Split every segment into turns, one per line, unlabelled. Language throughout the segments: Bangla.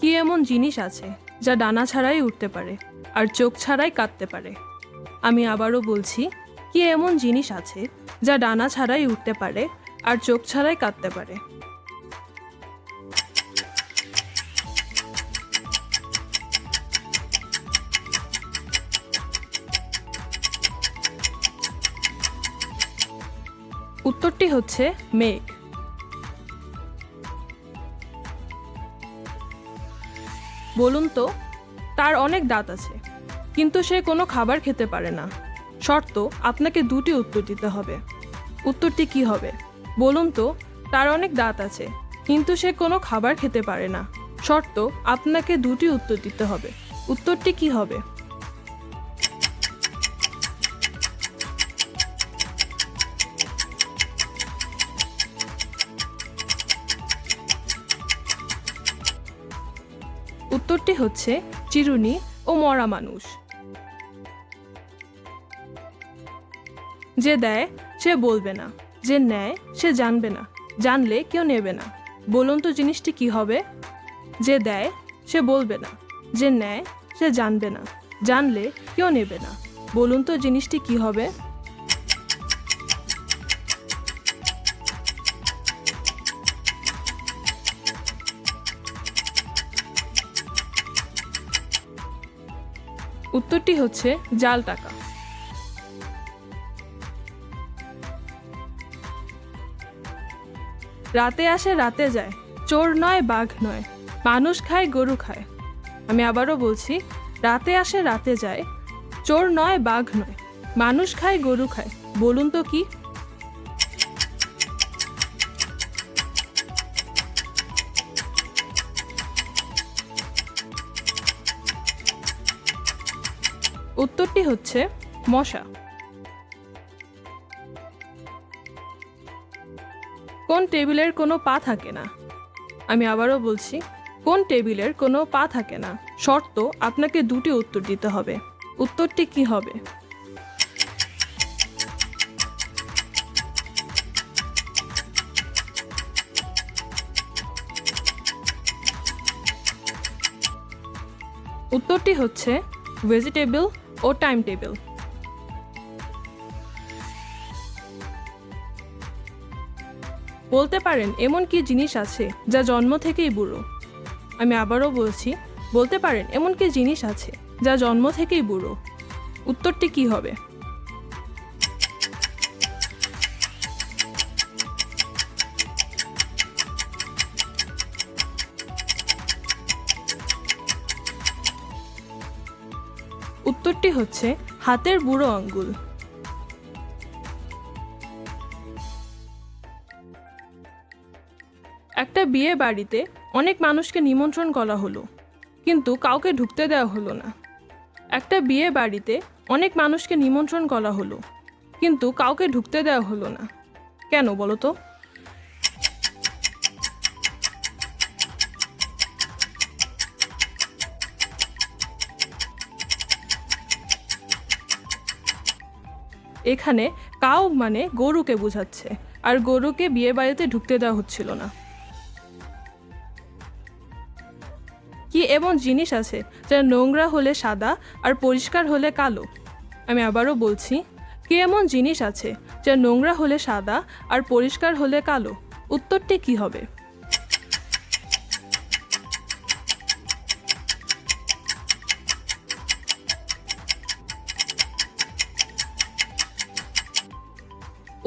কি এমন জিনিস আছে যা ডানা ছাড়াই উঠতে পারে আর চোখ ছাড়াই কাঁদতে পারে? আমি আবারও বলছি, কি এমন জিনিস আছে যা ডানা ছাড়াই উঠতে পারে আর চোখ ছাড়াই কাঁদতে পারে? উত্তরটি হচ্ছে মেঘ। বলুন তো, তার অনেক দাঁত আছে কিন্তু সে কোনো খাবার খেতে পারে না। শর্ত, আপনাকে দুটি উত্তর দিতে হবে। উত্তরটি কি হবে? বলুন তো, তার অনেক দাঁত আছে কিন্তু সে কোনো খাবার খেতে পারে না। শর্ত, আপনাকে দুটি উত্তর দিতে হবে। উত্তরটি কি হবে? উত্তরটি হচ্ছে চিরুনি ও মরা মানুষ। যে দেয় সে বলবে না, যে নেয় সে জানবে না, জানলে কেউ নেবে না। বলুন তো জিনিসটি কি হবে? যে দেয় সে বলবে না, যে নেয় সে জানবে না, জানলে কেউ নেবে না। বলুন তো জিনিসটি কি হবে? উত্তরটি হচ্ছে জাল টাকা। রাতে আসে রাতে যায়, চোর নয় বাঘ নয়, মানুষ খায় গরু খায়। আমি আবারও বলছি, রাতে আসে রাতে যায়, চোর নয় বাঘ নয়, মানুষ খায় গরু খায়। বলুন তো কি? উত্তরটি হচ্ছে মশা। কোন টেবিলের কোনো পা থাকে না? আমি আবারও বলছি, কোন টেবিলের কোনো পা থাকে না? শর্ত, আপনাকে দুটি উত্তর দিতে হবে। উত্তরটি কি হবে? উত্তরটি হচ্ছে ভেজিটেবল ও টাইম টেবিল। বলতে পারেন এমন কি জিনিস আছে যা জন্ম থেকেই বুড়ো? আমি আবারও বলছি, বলতে পারেন এমন কি জিনিস আছে যা জন্ম থেকেই বুড়ো? উত্তরটি কি হবে? উত্তরটি হচ্ছে হাতের বুড়ো আঙ্গুল। একটা বিয়ে বাড়িতে অনেক মানুষকে নিমন্ত্রণ করা হলো, কিন্তু কাউকে ঢুকতে দেওয়া হলো না। একটা বিয়ে বাড়িতে অনেক মানুষকে নিমন্ত্রণ করা হলো, কিন্তু কাউকে ঢুকতে দেওয়া হলো না। কেন বলো তো? এখানে কাউ মানে গরুকে বোঝাচ্ছে, আর গরুকে বিয়ে বাড়িতে ঢুকতে দেওয়া হচ্ছিল না। কি এমন জিনিস আছে যা নোংরা হলে সাদা আর পরিষ্কার হলে কালো? আমি আবারও বলছি, কি এমন জিনিস আছে যা নোংরা হলে সাদা আর পরিষ্কার হলে কালো? উত্তরটি কি হবে?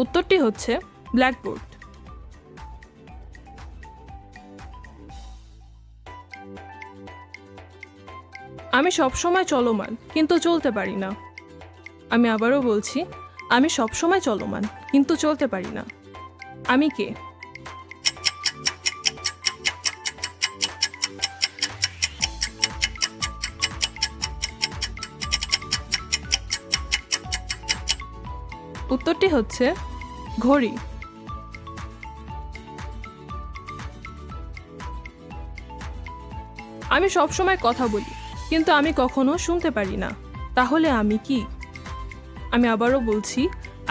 উত্তরটি হচ্ছে ব্ল্যাকবোর্ড। আমি সবসময় চলমান কিন্তু চলতে পারি না। আমি আবারও বলছি, আমি সবসময় চলমান কিন্তু চলতে পারি না। আমি কে? উত্তরটি হচ্ছে ঘড়ি। আমি সবসময় কথা বলি কিন্তু আমি কখনো শুনতে পারি না, তাহলে আমি কি? আমি আবারও বলছি,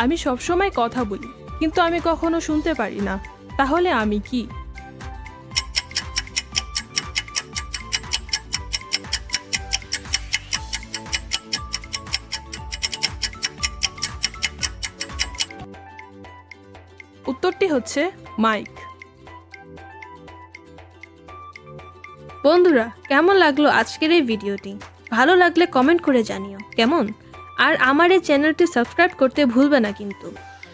আমি সবসময় কথা বলি কিন্তু আমি কখনো শুনতে পারি না, তাহলে আমি কি? উত্তরটি হচ্ছে মাইক।
বন্ধুরা, কেমন লাগলো আজকের এই ভিডিওটি? ভালো লাগলে কমেন্ট করে জানিও কেমন। আর আমার এই চ্যানেলটি সাবস্ক্রাইব করতে ভুলবে না কিন্তু।